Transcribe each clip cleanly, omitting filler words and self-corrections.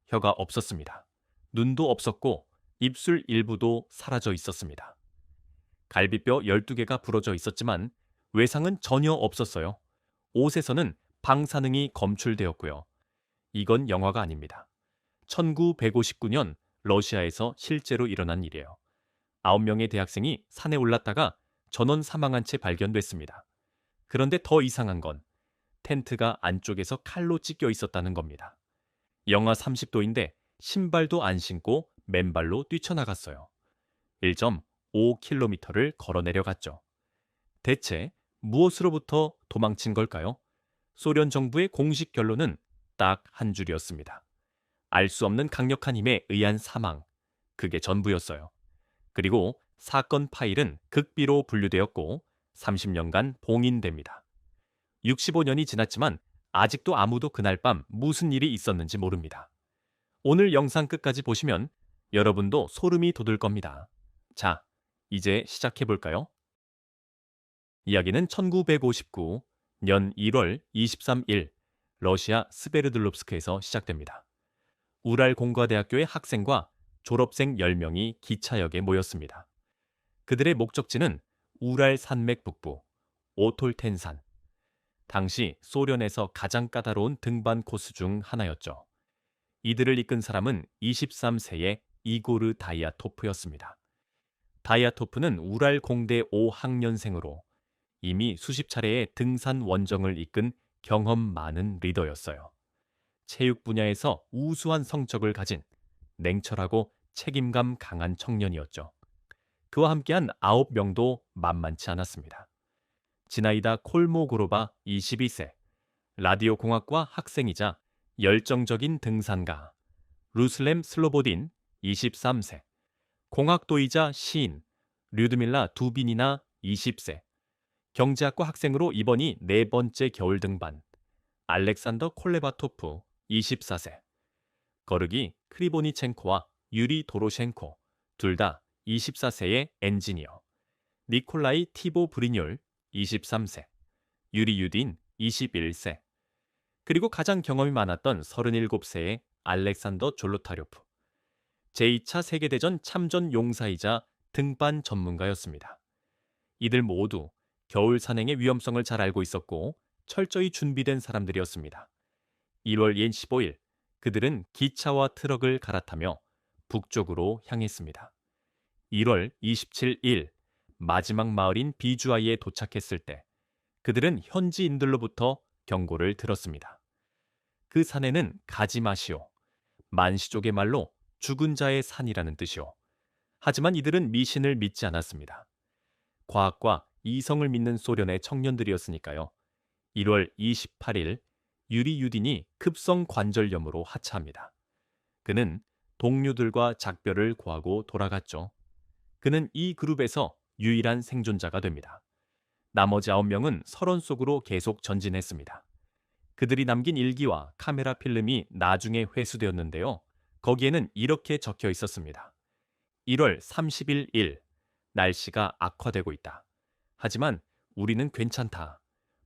혀가 없었습니다. 눈도 없었고 입술 일부도 사라져 있었습니다. 갈비뼈 12개가 부러져 있었지만 외상은 전혀 없었어요. 옷에서는 방사능이 검출되었고요. 이건 영화가 아닙니다. 1959년 러시아에서 실제로 일어난 일이에요. 9명의 대학생이 산에 올랐다가 전원 사망한 채 발견됐습니다. 그런데 더 이상한 건 텐트가 안쪽에서 칼로 찢겨 있었다는 겁니다. 영하 30도인데 신발도 안 신고 맨발로 뛰쳐나갔어요. 1.5km를 걸어 내려갔죠. 대체 무엇으로부터 도망친 걸까요? 소련 정부의 공식 결론은 딱 한 줄이었습니다. 알 수 없는 강력한 힘에 의한 사망. 그게 전부였어요. 그리고 사건 파일은 극비로 분류되었고 30년간 봉인됩니다. 65년이 지났지만 아직도 아무도 그날 밤 무슨 일이 있었는지 모릅니다. 오늘 영상 끝까지 보시면 여러분도 소름이 돋을 겁니다. 자, 이제 시작해볼까요? 이야기는 1959년 1월 23일 러시아 스베르들롭스크에서 시작됩니다. 우랄 공과대학교의 학생과 졸업생 10명이 기차역에 모였습니다. 그들의 목적지는 우랄 산맥 북부 오톨텐산. 당시 소련에서 가장 까다로운 등반 코스 중 하나였죠. 이들을 이끈 사람은 23세의 이고르 다이아토프였습니다. 다이아토프는 우랄 공대 5학년생으로 이미 수십 차례의 등산 원정을 이끈 경험 많은 리더였어요. 체육 분야에서 우수한 성적을 가진 냉철하고 책임감 강한 청년이었죠. 그와 함께한 9명도 만만치 않았습니다. 지나이다 콜모고로바 22세, 라디오 공학과 학생이자 열정적인 등산가, 루슬렘 슬로보딘 23세, 공학도이자 시인, 류드밀라 두비니나 20세, 경제학과 학생으로 이번이 네 번째 겨울 등반, 알렉산더 콜레바토프 24세, 거르기 크리보니첸코와 유리 도로셴코 둘 다 24세의 엔지니어, 니콜라이 티보 브리뇰 23세, 유리 유딘 21세, 그리고 가장 경험이 많았던 37세의 알렉산더 졸로타료프, 제2차 세계대전 참전 용사이자 등반 전문가였습니다. 이들 모두 겨울 산행의 위험성을 잘 알고 있었고 철저히 준비된 사람들이었습니다. 1월 25일 그들은 기차와 트럭을 갈아타며 북쪽으로 향했습니다. 1월 27일 마지막 마을인 비주아이에 도착했을 때 그들은 현지인들로부터 경고를 들었습니다. 그 산에는 가지 마시오. 만시족의 말로 죽은 자의 산이라는 뜻이오. 하지만 이들은 미신을 믿지 않았습니다. 과학과 이성을 믿는 소련의 청년들이었으니까요. 1월 28일 유리 유딘이 급성 관절염으로 하차합니다. 그는 동료들과 작별을 고하고 돌아갔죠. 그는 이 그룹에서 유일한 생존자가 됩니다. 나머지 9명은 설원 속으로 계속 전진했습니다. 그들이 남긴 일기와 카메라 필름이 나중에 회수되었는데요. 거기에는 이렇게 적혀 있었습니다. 1월 30일 일, 날씨가 악화되고 있다. 하지만 우리는 괜찮다.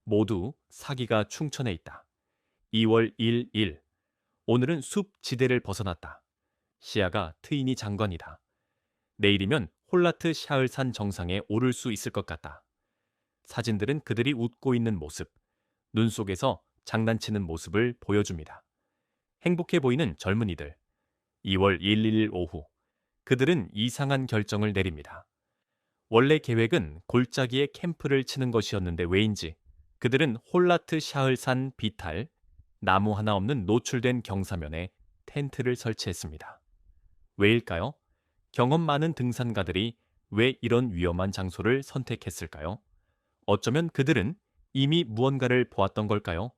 모두 사기가 충천해 있다. 2월 1일 일, 오늘은 숲 지대를 벗어났다. 시야가 트이니 장관이다. 내일이면 홀라트 샤을산 정상에 오를 수 있을 것 같다. 사진들은 그들이 웃고 있는 모습, 눈 속에서 장난치는 모습을 보여줍니다. 행복해 보이는 젊은이들. 2월 1일 오후, 그들은 이상한 결정을 내립니다. 원래 계획은 골짜기에 캠프를 치는 것이었는데 왜인지 그들은 홀라트 샤을산 비탈, 나무 하나 없는 노출된 경사면에 텐트를 설치했습니다. 왜일까요? 경험 많은 등산가들이 왜 이런 위험한 장소를 선택했을까요? 어쩌면 그들은 이미 무언가를 보았던 걸까요?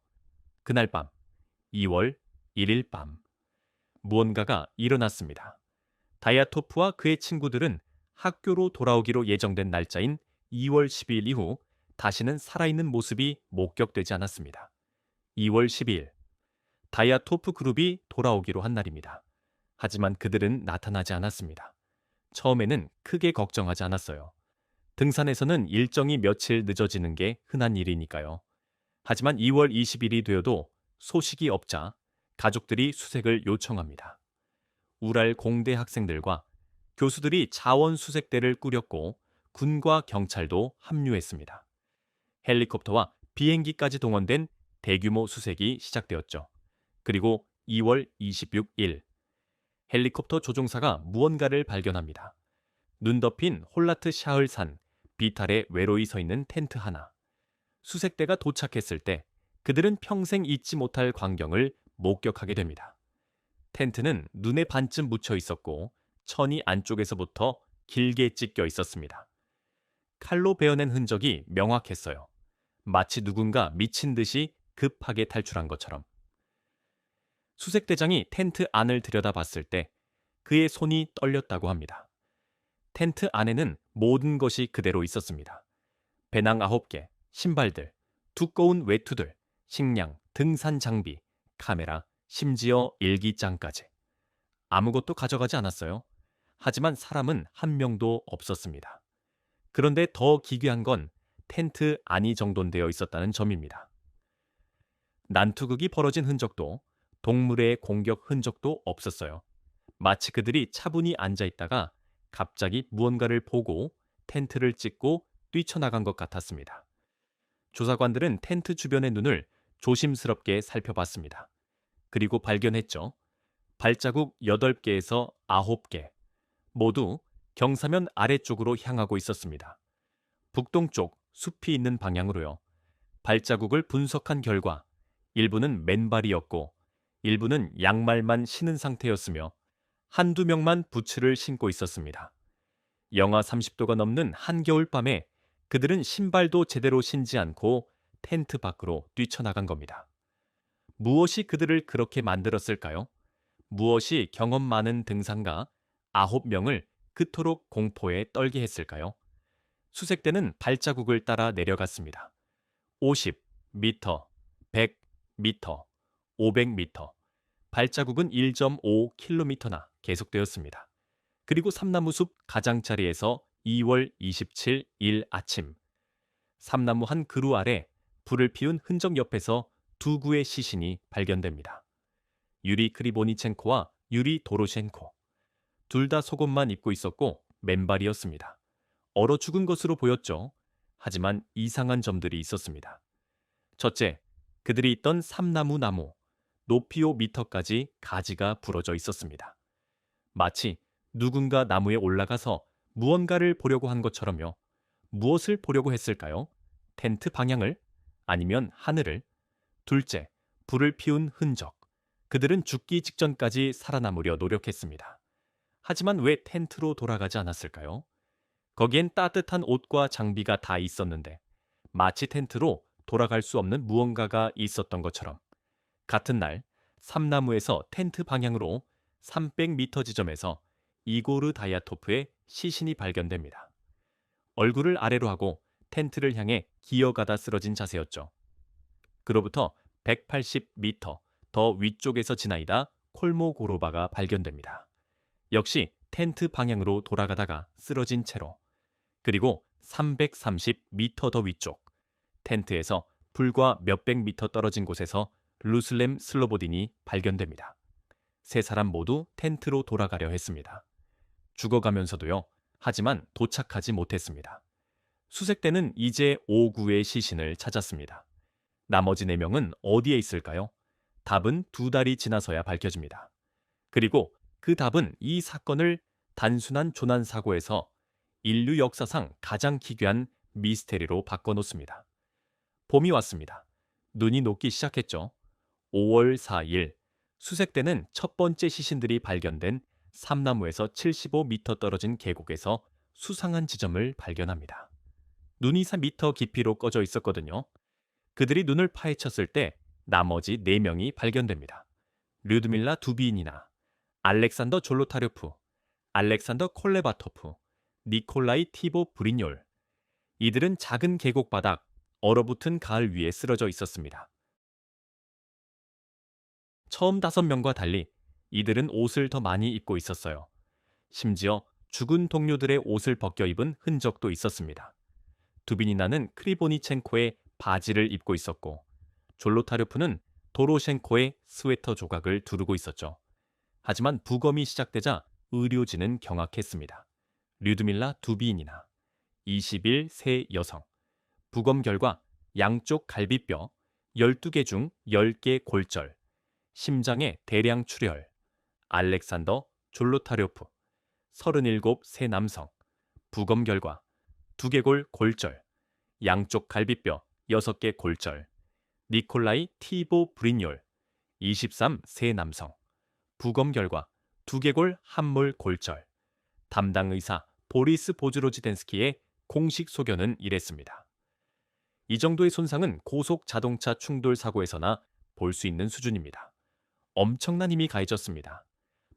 그날 밤, 2월 1일 밤, 무언가가 일어났습니다. 다이아토프와 그의 친구들은 학교로 돌아오기로 예정된 날짜인 2월 12일 이후 다시는 살아있는 모습이 목격되지 않았습니다. 2월 12일, 다이아토프 그룹이 돌아오기로 한 날입니다. 하지만 그들은 나타나지 않았습니다. 처음에는 크게 걱정하지 않았어요. 등산에서는 일정이 며칠 늦어지는 게 흔한 일이니까요. 하지만 2월 20일이 되어도 소식이 없자 가족들이 수색을 요청합니다. 우랄 공대 학생들과 교수들이 자원 수색대를 꾸렸고 군과 경찰도 합류했습니다. 헬리콥터와 비행기까지 동원된 대규모 수색이 시작되었죠. 그리고 2월 26일 헬리콥터 조종사가 무언가를 발견합니다. 눈 덮인 홀라트 샤흘산 비탈에 외로이 서 있는 텐트 하나. 수색대가 도착했을 때 그들은 평생 잊지 못할 광경을 목격하게 됩니다. 텐트는 눈에 반쯤 묻혀 있었고 천이 안쪽에서부터 길게 찢겨 있었습니다. 칼로 베어낸 흔적이 명확했어요. 마치 누군가 미친 듯이 급하게 탈출한 것처럼. 수색대장이 텐트 안을 들여다봤을 때 그의 손이 떨렸다고 합니다. 텐트 안에는 모든 것이 그대로 있었습니다. 배낭 9개, 신발들, 두꺼운 외투들, 식량, 등산 장비, 카메라, 심지어 일기장까지. 아무것도 가져가지 않았어요. 하지만 사람은 한 명도 없었습니다. 그런데 더 기괴한 건 텐트 안이 정돈되어 있었다는 점입니다. 난투극이 벌어진 흔적도 동물의 공격 흔적도 없었어요. 마치 그들이 차분히 앉아 있다가 갑자기 무언가를 보고 텐트를 찍고 뛰쳐나간 것 같았습니다. 조사관들은 텐트 주변의 눈을 조심스럽게 살펴봤습니다. 그리고 발견했죠. 발자국 8개에서 9개, 모두 경사면 아래쪽으로 향하고 있었습니다. 북동쪽 숲이 있는 방향으로요. 발자국을 분석한 결과 일부는 맨발이었고 일부는 양말만 신은 상태였으며 한두 명만 부츠를 신고 있었습니다. 영하 30도가 넘는 한겨울 밤에 그들은 신발도 제대로 신지 않고 텐트 밖으로 뛰쳐나간 겁니다. 무엇이 그들을 그렇게 만들었을까요? 무엇이 경험 많은 등산가 9명을 그토록 공포에 떨게 했을까요? 수색대는 발자국을 따라 내려갔습니다. 50m, 100m, 500m, 발자국은 1.5km나 계속되었습니다. 그리고 삼나무숲 가장자리에서 2월 27일 아침, 삼나무 한 그루 아래 불을 피운 흔적 옆에서 두 구의 시신이 발견됩니다. 유리 크리보니첸코와 유리 도로셴코. 둘 다 속옷만 입고 있었고 맨발이었습니다. 얼어 죽은 것으로 보였죠. 하지만 이상한 점들이 있었습니다. 첫째, 그들이 있던 삼나무 나무, 높이 5m까지 가지가 부러져 있었습니다. 마치 누군가 나무에 올라가서 무언가를 보려고 한 것처럼요. 무엇을 보려고 했을까요? 텐트 방향을? 아니면 하늘을? 둘째, 불을 피운 흔적. 그들은 죽기 직전까지 살아남으려 노력했습니다. 하지만 왜 텐트로 돌아가지 않았을까요? 거기엔 따뜻한 옷과 장비가 다 있었는데 마치 텐트로 돌아갈 수 없는 무언가가 있었던 것처럼. 같은 날 삼나무에서 텐트 방향으로 300m 지점에서 이고르 다야토프의 시신이 발견됩니다. 얼굴을 아래로 하고 텐트를 향해 기어가다 쓰러진 자세였죠. 그로부터 180m 더 위쪽에서 지나이다 콜모고로바가 발견됩니다. 역시 텐트 방향으로 돌아가다가 쓰러진 채로. 그리고 330m 더 위쪽, 텐트에서 불과 몇백 미터 떨어진 곳에서 루슬렘 슬로보딘이 발견됩니다. 세 사람 모두 텐트로 돌아가려 했습니다. 죽어가면서도요. 하지만 도착하지 못했습니다. 수색대는 이제 5구의 시신을 찾았습니다. 나머지 4명은 어디에 있을까요? 답은 2달이 지나서야 밝혀집니다. 그리고 그 답은 이 사건을 단순한 조난사고에서 인류 역사상 가장 기괴한 미스테리로 바꿔놓습니다. 봄이 왔습니다. 눈이 녹기 시작했죠. 5월 4일 수색대는 첫 번째 시신들이 발견된 삼나무에서 75m 떨어진 계곡에서 수상한 지점을 발견합니다. 눈이 4m 깊이로 꺼져 있었거든요. 그들이 눈을 파헤쳤을 때 나머지 4명이 발견됩니다. 류드밀라 두비인이나 알렉산더 졸로타르프, 알렉산더 콜레바토프, 니콜라이 티보 브리뇰. 이들은 작은 계곡 바닥, 얼어붙은 가을 위에 쓰러져 있었습니다. 처음 5명과 달리 이들은 옷을 더 많이 입고 있었어요. 심지어 죽은 동료들의 옷을 벗겨 입은 흔적도 있었습니다. 두비니나는 크리보니첸코의 바지를 입고 있었고 졸로타르프는 도로셴코의 스웨터 조각을 두르고 있었죠. 하지만 부검이 시작되자 의료진은 경악했습니다. 류드밀라 두비인이나 21세 여성. 부검 결과 양쪽 갈비뼈 12개 중 10개 골절, 심장에 대량 출혈, 알렉산더 졸로타료프 37세 남성. 부검 결과 두개골 골절, 양쪽 갈비뼈 6개 골절, 니콜라이 티보 브리뇰 23세 남성. 부검 결과 두개골 함몰 골절. 담당 의사 보리스 보즈로지덴스키의 공식 소견은 이랬습니다. 이 정도의 손상은 고속 자동차 충돌 사고에서나 볼 수 있는 수준입니다. 엄청난 힘이 가해졌습니다.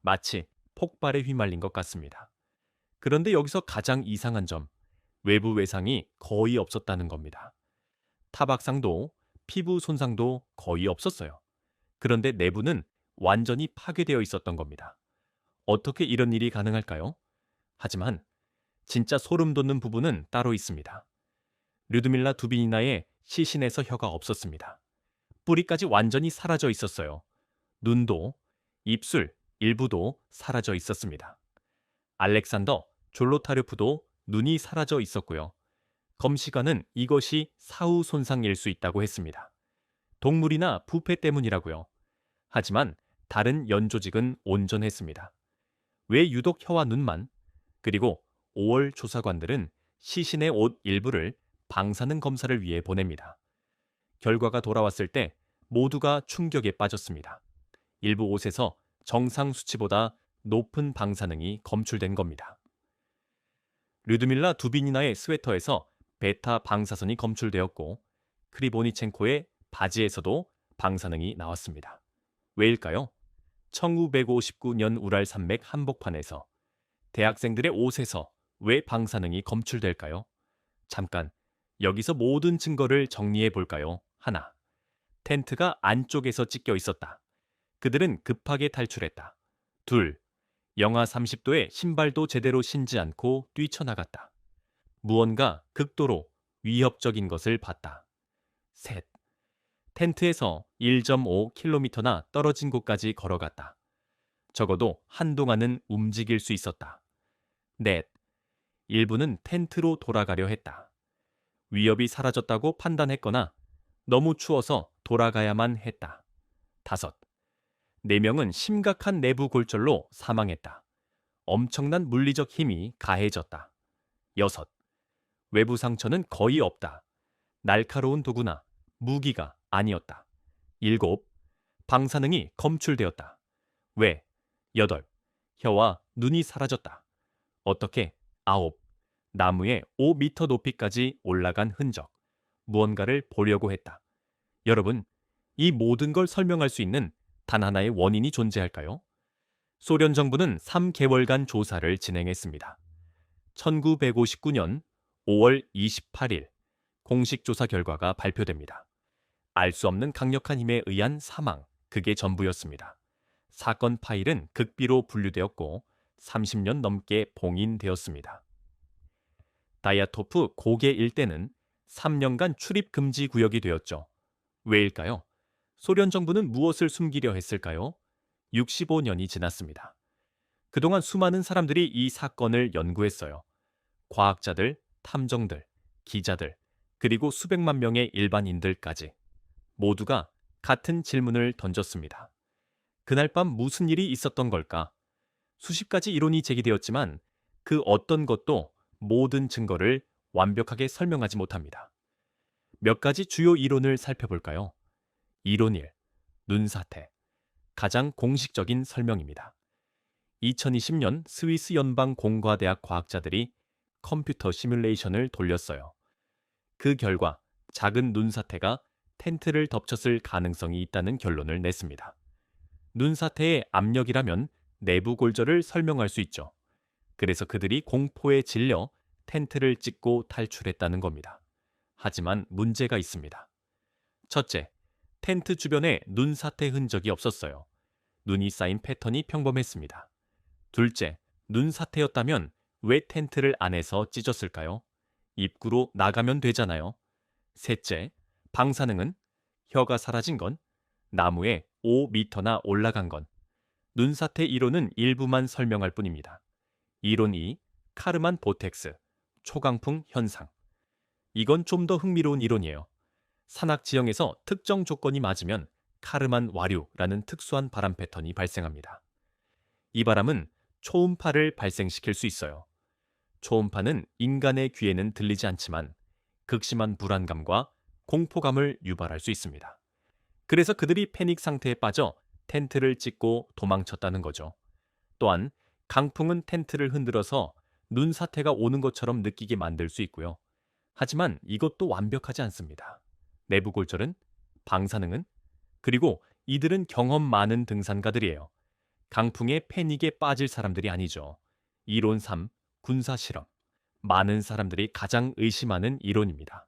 마치 폭발에 휘말린 것 같습니다. 그런데 여기서 가장 이상한 점, 외부 외상이 거의 없었다는 겁니다. 타박상도 피부 손상도 거의 없었어요. 그런데 내부는 완전히 파괴되어 있었던 겁니다. 어떻게 이런 일이 가능할까요? 하지만 진짜 소름 돋는 부분은 따로 있습니다. 류드밀라 두비니나의 시신에서 혀가 없었습니다. 뿌리까지 완전히 사라져 있었어요. 눈도, 입술 일부도 사라져 있었습니다. 알렉산더 졸로타르프도 눈이 사라져 있었고요. 검시관은 이것이 사후 손상일 수 있다고 했습니다. 동물이나 부패 때문이라고요. 하지만 다른 연조직은 온전했습니다. 왜 유독 혀와 눈만? 그리고 5월 조사관들은 시신의 옷 일부를 방사능 검사를 위해 보냅니다. 결과가 돌아왔을 때 모두가 충격에 빠졌습니다. 일부 옷에서 정상 수치보다 높은 방사능이 검출된 겁니다. 류드밀라 두비니나의 스웨터에서 베타 방사선이 검출되었고 크리보니첸코의 바지에서도 방사능이 나왔습니다. 왜일까요? 1959년 우랄 산맥 한복판에서 대학생들의 옷에서 왜 방사능이 검출될까요? 잠깐 여기서 모든 증거를 정리해 볼까요? 하나, 텐트가 안쪽에서 찢겨 있었다. 그들은 급하게 탈출했다. 둘, 영하 30도에 신발도 제대로 신지 않고 뛰쳐나갔다. 무언가 극도로 위협적인 것을 봤다. 셋, 텐트에서 1.5km나 떨어진 곳까지 걸어갔다. 적어도 한동안은 움직일 수 있었다. 넷, 일부는 텐트로 돌아가려 했다. 위협이 사라졌다고 판단했거나 너무 추워서 돌아가야만 했다. 다섯, 4명은 심각한 내부 골절로 사망했다. 엄청난 물리적 힘이 가해졌다. 여섯, 외부 상처는 거의 없다. 날카로운 도구나 무기가 아니었다. 일곱, 방사능이 검출되었다. 왜? 여덟, 혀와 눈이 사라졌다. 어떻게? 아홉, 나무에 5m 높이까지 올라간 흔적. 무언가를 보려고 했다. 여러분, 이 모든 걸 설명할 수 있는 단 하나의 원인이 존재할까요? 소련 정부는 3개월간 조사를 진행했습니다. 1959년 5월 28일 공식 조사 결과가 발표됩니다. 알 수 없는 강력한 힘에 의한 사망, 그게 전부였습니다. 사건 파일은 극비로 분류되었고 30년 넘게 봉인되었습니다. 다야토프 고개 일대는 3년간 출입 금지 구역이 되었죠. 왜일까요? 소련 정부는 무엇을 숨기려 했을까요? 65년이 지났습니다. 그동안 수많은 사람들이 이 사건을 연구했어요. 과학자들, 탐정들, 기자들, 그리고 수백만 명의 일반인들까지 모두가 같은 질문을 던졌습니다. 그날 밤 무슨 일이 있었던 걸까? 수십 가지 이론이 제기되었지만 그 어떤 것도 모든 증거를 완벽하게 설명하지 못합니다. 몇 가지 주요 이론을 살펴볼까요? 이론 1. 눈사태. 가장 공식적인 설명입니다. 2020년 스위스 연방공과대학 과학자들이 컴퓨터 시뮬레이션을 돌렸어요. 그 결과 작은 눈사태가 텐트를 덮쳤을 가능성이 있다는 결론을 냈습니다. 눈사태의 압력이라면 내부 골절을 설명할 수 있죠. 그래서 그들이 공포에 질려 텐트를 찢고 탈출했다는 겁니다. 하지만 문제가 있습니다. 첫째, 텐트 주변에 눈사태 흔적이 없었어요. 눈이 쌓인 패턴이 평범했습니다. 둘째, 눈사태였다면 왜 텐트를 안에서 찢었을까요? 입구로 나가면 되잖아요. 셋째, 방사능은 혀가 사라진 건 나무에 5m나 올라간 건. 눈사태 이론은 일부만 설명할 뿐입니다. 이론 2. 카르만 보텍스, 초강풍 현상. 이건 좀 더 흥미로운 이론이에요. 산악 지형에서 특정 조건이 맞으면 카르만 와류라는 특수한 바람 패턴이 발생합니다. 이 바람은 초음파를 발생시킬 수 있어요. 초음파는 인간의 귀에는 들리지 않지만 극심한 불안감과 공포감을 유발할 수 있습니다. 그래서 그들이 패닉 상태에 빠져 텐트를 찢고 도망쳤다는 거죠. 또한 강풍은 텐트를 흔들어서 눈사태가 오는 것처럼 느끼게 만들 수 있고요. 하지만 이것도 완벽하지 않습니다. 내부 골절은, 방사능은, 그리고 이들은 경험 많은 등산가들이에요. 강풍의 패닉에 빠질 사람들이 아니죠. 이론 3. 군사 실험. 많은 사람들이 가장 의심하는 이론입니다.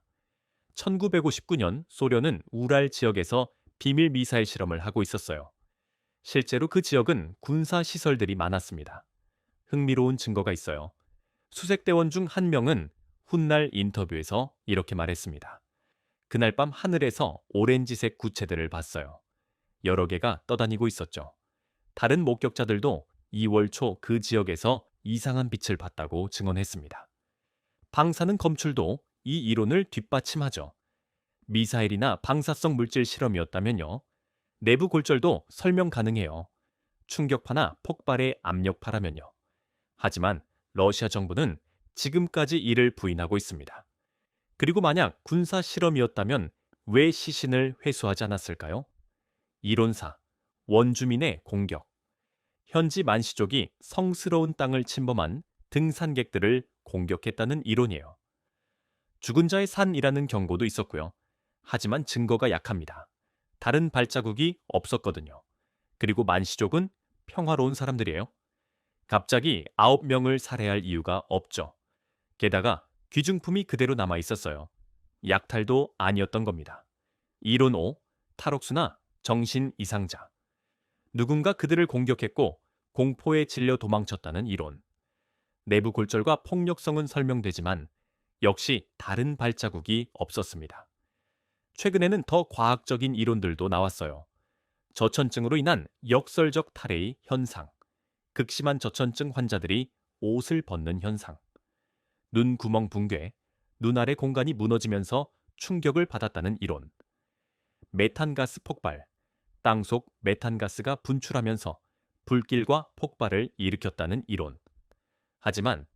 1959년 소련은 우랄 지역에서 비밀 미사일 실험을 하고 있었어요. 실제로 그 지역은 군사 시설들이 많았습니다. 흥미로운 증거가 있어요. 수색대원 중 한 명은 훗날 인터뷰에서 이렇게 말했습니다. 그날 밤 하늘에서 오렌지색 구체들을 봤어요. 여러 개가 떠다니고 있었죠. 다른 목격자들도 2월 초 그 지역에서 이상한 빛을 봤다고 증언했습니다. 방사능 검출도 이 이론을 뒷받침하죠. 미사일이나 방사성 물질 실험이었다면요. 내부 골절도 설명 가능해요. 충격파나 폭발의 압력파라면요. 하지만 러시아 정부는 지금까지 이를 부인하고 있습니다. 그리고 만약 군사 실험이었다면 왜 시신을 회수하지 않았을까요? 이론사, 원주민의 공격. 현지 만시족이 성스러운 땅을 침범한 등산객들을 공격했다는 이론이에요. 죽은 자의 산이라는 경고도 있었고요. 하지만 증거가 약합니다. 다른 발자국이 없었거든요. 그리고 만시족은 평화로운 사람들이에요. 갑자기 9명을 살해할 이유가 없죠. 게다가 귀중품이 그대로 남아 있었어요. 약탈도 아니었던 겁니다. 이론 5. 탈옥수나 정신 이상자. 누군가 그들을 공격했고 공포에 질려 도망쳤다는 이론. 내부 골절과 폭력성은 설명되지만 역시 다른 발자국이 없었습니다. 최근에는 더 과학적인 이론들도 나왔어요. 저천증으로 인한 역설적 탈의 현상, 극심한 저천증 환자들이 옷을 벗는 현상, 눈 구멍 붕괴, 눈 아래 공간이 무너지면서 충격을 받았다는 이론, 메탄가스 폭발, 땅속 메탄가스가 분출하면서 불길과 폭발을 일으켰다는 이론. 하지만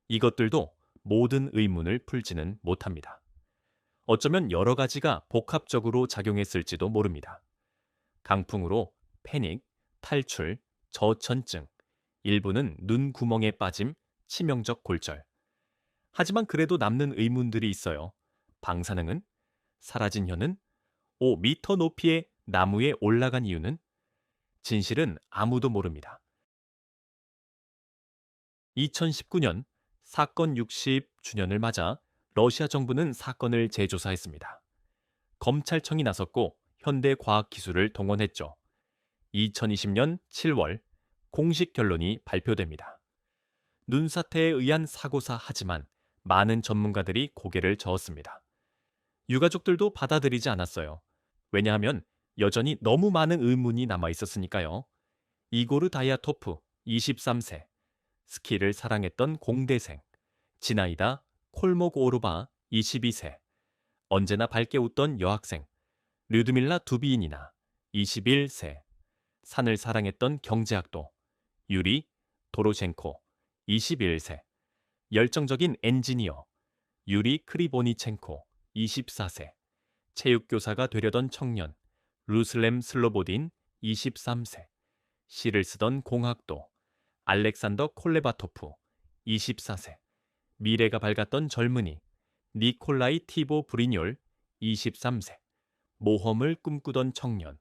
이것들도 모든 의문을 풀지는 못합니다. 어쩌면 여러 가지가 복합적으로 작용했을지도 모릅니다. 강풍으로 패닉, 탈출, 저천증, 일부는 눈 구멍에 빠짐, 치명적 골절. 하지만 그래도 남는 의문들이 있어요. 방사능은? 사라진 혀는? 5m 높이의 나무에 올라간 이유는? 진실은 아무도 모릅니다. 2019년 사건 60주년을 맞아 러시아 정부는 사건을 재조사했습니다. 검찰청이 나섰고 현대과학기술을 동원했죠. 2020년 7월 공식 결론이 발표됩니다. 눈사태에 의한 사고사 하지만 많은 전문가들이 고개를 저었습니다. 유가족들도 받아들이지 않았어요. 왜냐하면 여전히 너무 많은 의문이 남아 있었으니까요. 이고르 다야토프 23세, 스키를 사랑했던 공대생, 지나이다 콜모고르바 22세, 언제나 밝게 웃던 여학생, 류드밀라 두비인이나 21세, 산을 사랑했던 경제학도, 유리 도로셴코 21세, 열정적인 엔지니어, 유리 크리보니첸코 24세, 체육교사가 되려던 청년, 루슬렘 슬로보딘 23세, 시를 쓰던 공학도, 알렉산더 콜레바토프 24세, 미래가 밝았던 젊은이, 니콜라이 티보 브리뇰 23세, 모험을 꿈꾸던 청년,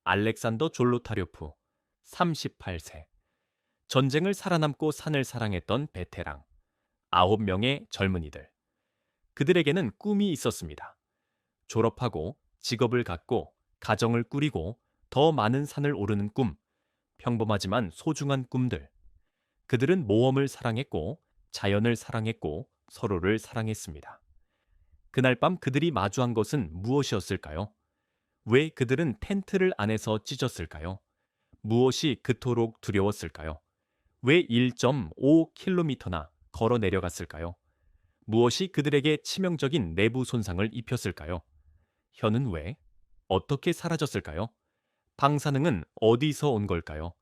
알렉산더 졸로타료프 38세, 전쟁을 살아남고 산을 사랑했던 베테랑, 9명의 젊은이들. 그들에게는 꿈이 있었습니다. 졸업하고 직업을 갖고 가정을 꾸리고 더 많은 산을 오르는 꿈, 평범하지만 소중한 꿈들. 그들은 모험을 사랑했고 자연을 사랑했고 서로를 사랑했습니다. 그날 밤 그들이 마주한 것은 무엇이었을까요? 왜 그들은 텐트를 안에서 찢었을까요? 무엇이 그토록 두려웠을까요? 왜 1.5km나 걸어 내려갔을까요? 무엇이 그들에게 치명적인 내부 손상을 입혔을까요? 혀는 왜? 어떻게 사라졌을까요? 방사능은 어디서 온 걸까요?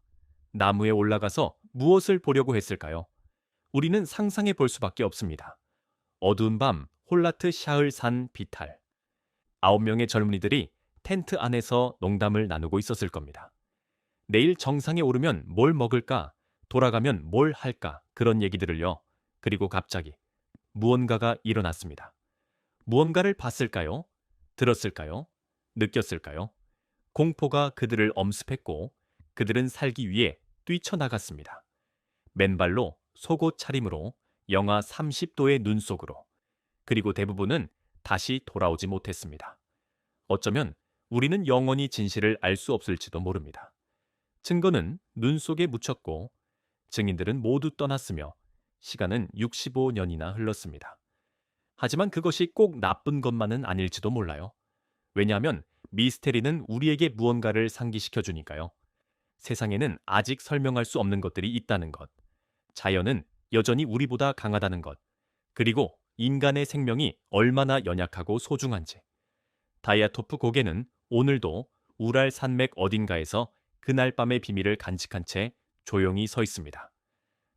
나무에 올라가서 무엇을 보려고 했을까요? 우리는 상상해 볼 수밖에 없습니다. 어두운 밤 홀라트 샤을 산 비탈. 9명의 젊은이들이 텐트 안에서 농담을 나누고 있었을 겁니다. 내일 정상에 오르면 뭘 먹을까? 돌아가면 뭘 할까? 그런 얘기들을요. 그리고 갑자기 무언가가 일어났습니다. 무언가를 봤을까요? 들었을까요? 느꼈을까요? 공포가 그들을 엄습했고 그들은 살기 위해 뛰쳐나갔습니다. 맨발로 속옷 차림으로 영하 30도의 눈 속으로. 그리고 대부분은 다시 돌아오지 못했습니다. 어쩌면 우리는 영원히 진실을 알 수 없을지도 모릅니다. 증거는 눈 속에 묻혔고 증인들은 모두 떠났으며 시간은 65년이나 흘렀습니다. 하지만 그것이 꼭 나쁜 것만은 아닐지도 몰라요. 왜냐하면 미스테리는 우리에게 무언가를 상기시켜 주니까요. 세상에는 아직 설명할 수 없는 것들이 있다는 것. 자연은 여전히 우리보다 강하다는 것. 그리고 인간의 생명이 얼마나 연약하고 소중한지. 다이아토프 고개는 오늘도 우랄 산맥 어딘가에서 그날 밤의 비밀을 간직한 채 조용히 서 있습니다.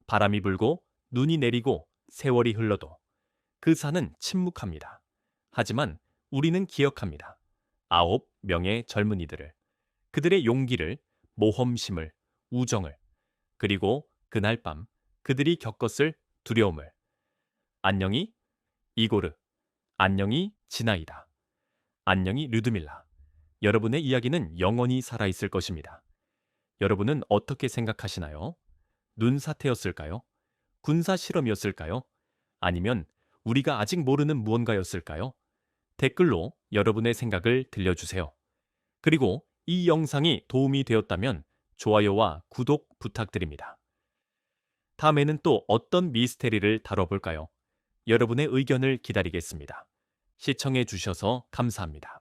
바람이 불고 눈이 내리고 세월이 흘러도 그 산은 침묵합니다. 하지만 우리는 기억합니다. 9명의 젊은이들을, 그들의 용기를, 모험심을, 우정을, 그리고 그날 밤 그들이 겪었을 두려움을. 안녕히 이고르, 안녕히 지나이다, 안녕히 류드밀라. 여러분의 이야기는 영원히 살아있을 것입니다. 여러분은 어떻게 생각하시나요? 눈사태였을까요? 군사 실험이었을까요? 아니면 우리가 아직 모르는 무언가였을까요? 댓글로 여러분의 생각을 들려주세요. 그리고 이 영상이 도움이 되었다면 좋아요와 구독 부탁드립니다. 다음에는 또 어떤 미스테리를 다뤄볼까요? 여러분의 의견을 기다리겠습니다. 시청해 주셔서 감사합니다.